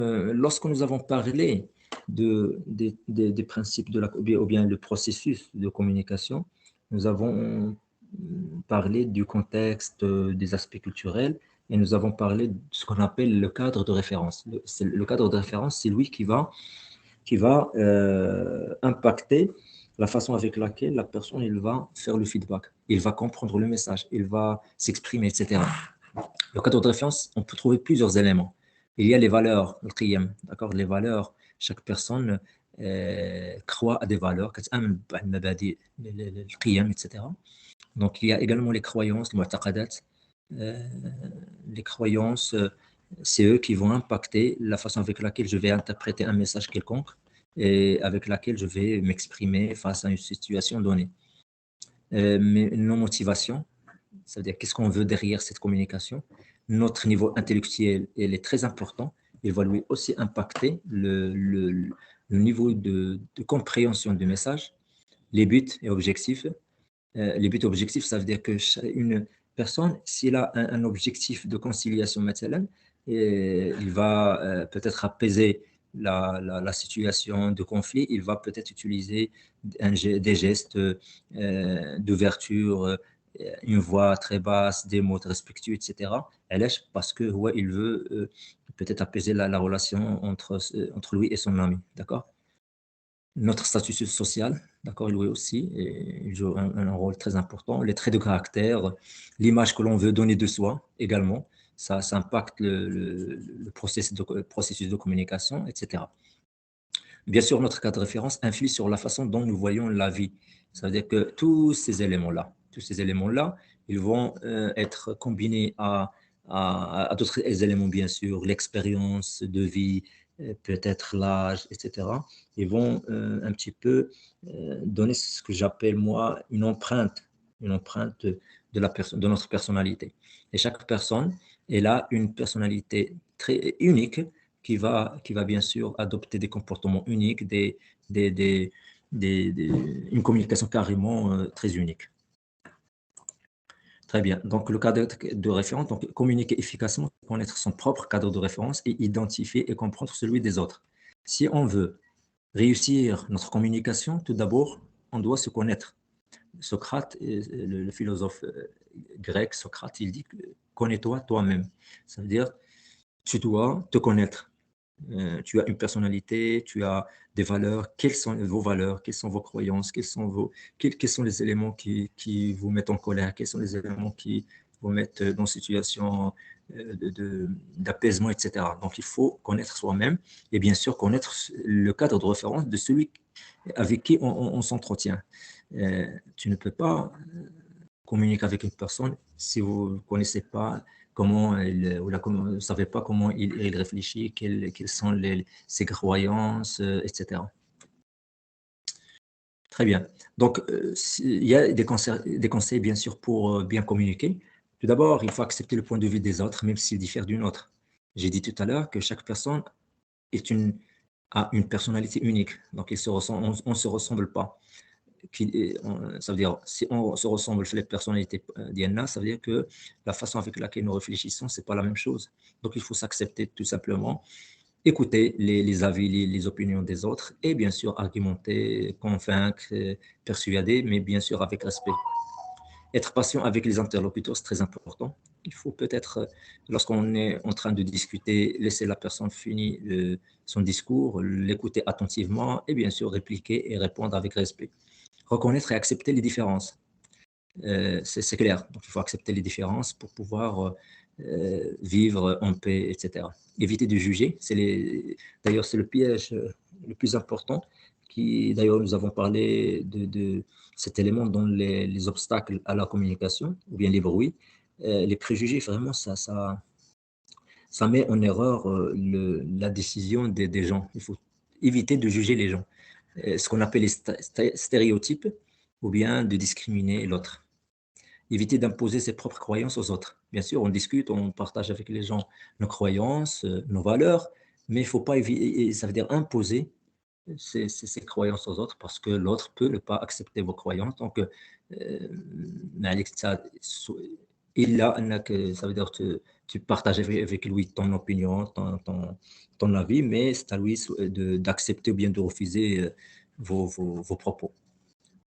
Lorsque nous avons parlé des principes ou bien le processus de communication, nous avons parlé du contexte, des aspects culturels, et nous avons parlé de ce qu'on appelle le cadre de référence. Le cadre de référence, c'est lui qui va impacter la façon avec laquelle la personne il va faire le feedback, il va comprendre le message, il va s'exprimer, etc. Le cadre de référence, on peut trouver plusieurs éléments. Il y a les valeurs, le qiyam, d'accord? Les valeurs, chaque personne croit à des valeurs, le qiyam, etc. Donc, il y a également les croyances, les mu'taqadat. Euh, les croyances, c'est eux qui vont impacter la façon avec laquelle je vais interpréter un message quelconque et avec laquelle je vais m'exprimer face à une situation donnée. Mais nos motivations, c'est-à-dire qu'est-ce qu'on veut derrière cette communication. Notre niveau intellectuel, il est très important. Il va lui aussi impacter le niveau de compréhension du message, les buts et objectifs. Les buts et objectifs, ça veut dire que une personne, s'il a un objectif de conciliation, مثلاً, il va peut-être apaiser la situation de conflit, il va peut-être utiliser des gestes d'ouverture, une voix très basse, des mots très respectueux, etc. Parce que ouais, il veut peut-être apaiser la relation entre lui et son ami, d'accord? Notre statut social, d'accord, lui aussi, et il joue un rôle très important. Les traits de caractère, l'image que l'on veut donner de soi également, ça impacte le processus de communication, etc. Bien sûr, notre cadre de référence influe sur la façon dont nous voyons la vie. Ça veut dire que tous ces éléments-là, ils vont être combinés à d'autres éléments, bien sûr, l'expérience de vie, peut-être l'âge, etc. Ils vont un petit peu donner ce que j'appelle, moi, une empreinte de notre personnalité. Et chaque personne, elle a une personnalité très unique qui va bien sûr adopter des comportements uniques, des, des, une communication carrément très unique. Très bien. Donc, le cadre de référence, donc communiquer efficacement, connaître son propre cadre de référence et identifier et comprendre celui des autres. Si on veut réussir notre communication, tout d'abord, on doit se connaître. Socrate, le philosophe grec Socrate, il dit connais-toi toi-même. Ça veut dire tu dois te connaître. Tu as une personnalité, tu as des valeurs. Quelles sont vos valeurs? Quelles sont vos croyances? Quels sont les éléments qui vous mettent en colère? Quels sont les éléments qui vous mettent dans une situation d'apaisement, etc. Donc, il faut connaître soi-même et bien sûr connaître le cadre de référence de celui avec qui on s'entretient. Tu ne peux pas communiquer avec une personne si vous ne connaissez pas comment vous ne savez pas comment il réfléchit, quelles sont ses croyances, etc. Très bien. Donc, il y a des conseils, bien sûr, pour bien communiquer. Tout d'abord, il faut accepter le point de vue des autres, même s'il diffère du nôtre. J'ai dit tout à l'heure que chaque personne a une personnalité unique. Donc, on ne se ressemble pas. Ça veut dire, si on se ressemble chez les personnalités d'INA, ça veut dire que la façon avec laquelle nous réfléchissons, c'est pas la même chose. Donc, il faut s'accepter tout simplement, écouter les avis, les opinions des autres et bien sûr argumenter, convaincre, persuader, mais bien sûr avec respect. Être patient avec les interlocuteurs, c'est très important. Il faut peut-être, lorsqu'on est en train de discuter, laisser la personne finir son discours, l'écouter attentivement et bien sûr répliquer et répondre avec respect. Reconnaître et accepter les différences. C'est clair. Donc, il faut accepter les différences pour pouvoir vivre en paix, etc. Éviter de juger. D'ailleurs, c'est le piège le plus important. D'ailleurs, nous avons parlé de cet élément dans les obstacles à la communication, ou bien les bruits. Les préjugés, vraiment, ça met en erreur la décision des gens. Il faut éviter de juger les gens. Ce qu'on appelle les stéréotypes, ou bien de discriminer l'autre. Éviter d'imposer ses propres croyances aux autres. Bien sûr, on discute, on partage avec les gens nos croyances, nos valeurs, mais il ne faut pas éviter, ça veut dire imposer ces croyances aux autres parce que l'autre peut ne pas accepter vos croyances. Donc, إلا أنك ça veut dire tu partages avec lui ton opinion, ton avis, mais c'est à lui de d'accepter ou bien de refuser, vos propos.